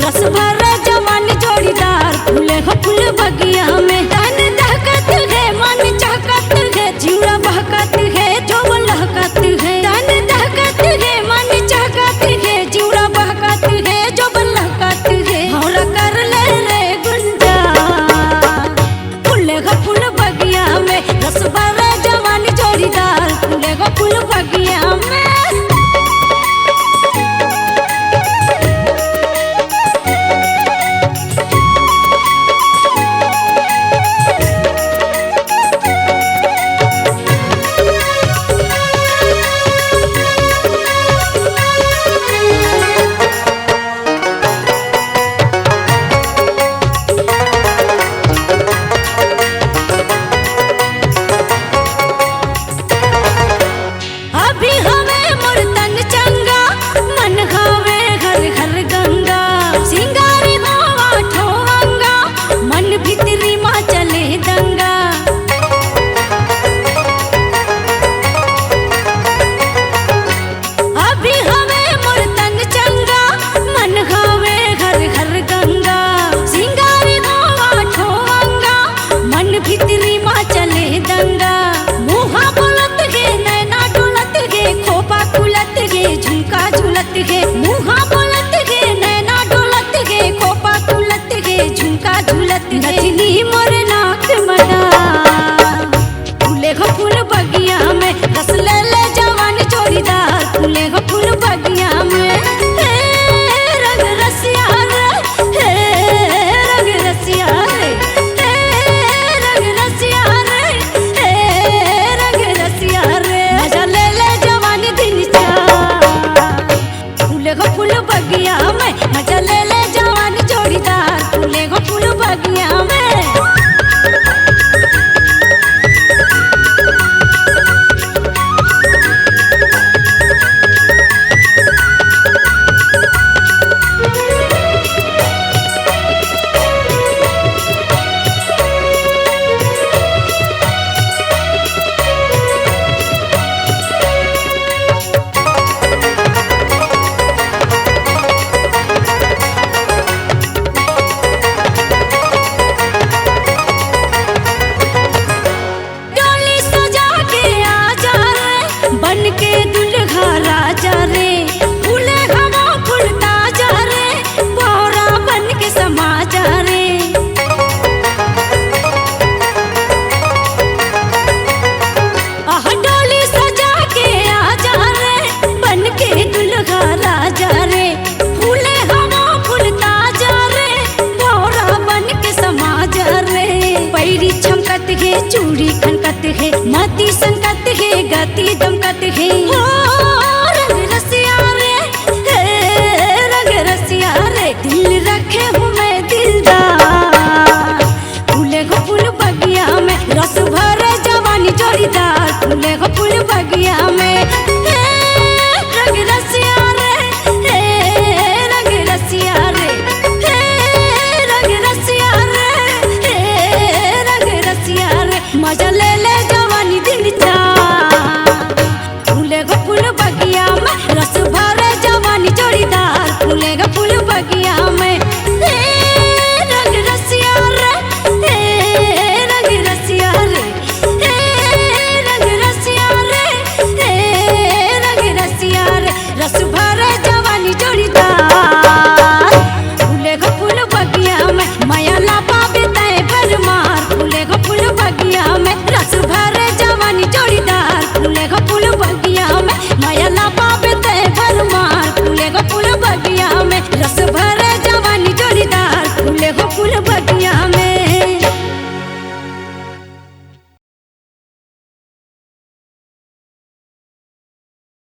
रस भरे जवानी जोड़ीदार फूले हो फूल बगिया में तन दहकत है मन चहकत है जीवा बहकत है जो लहकत है तन दहकत है मन चहकत है जीवा बहकत है जो लहकत है और कर ले रे गुंजा फूले हो फूल बगिया में रस भरे जवानी जोड़ीदार फूले हो फूल बगिया में। अभी हमें मुर्तन चंगा मन खावे घर घर गंगा सिंगारी होवा ठोंगा मन भीतरी माँ चले दंगा। अभी हमें मुर्तन चंगा मन खावे घर घर गंगा सिंगारी होवा ठोंगा मन भीतरी माँ चले दंगा। मुहा बोलत गे नैना डोलत गे खोपा खुलत गे झुमका झुलत गे मुहा बोलत गे नैना डोलत गे खोपा खुलत गे झुमका झुलत नथनी मोर नाक मना फूले हो फूल बगिया में रस ले ले जवान जोड़ीदार फूले हो फूल बगिया में हे रंग रसिया रे हे रंग रसिया रे हे रंग रसिया रे हे रंग रसिया रे मजा ले ले जवानी दिन चा फूले हो फूल बगिया में मजा ले ले जवानी जोड़ीदार फूले हो फूल बगिया में। डोली सजा के आजा रे बन के दुल्हा राजा रे फूले हवा फूलता जा रे बोरा बन के समा जा रे। आह डोली सजा के आजा रे बन के दुल्हा राजा रे फूले हवा फूलता जा रे बोरा बन के समा जा रे। पैरी छमकत है चूड़ी खनकत है मती संकत है गति दमकत है।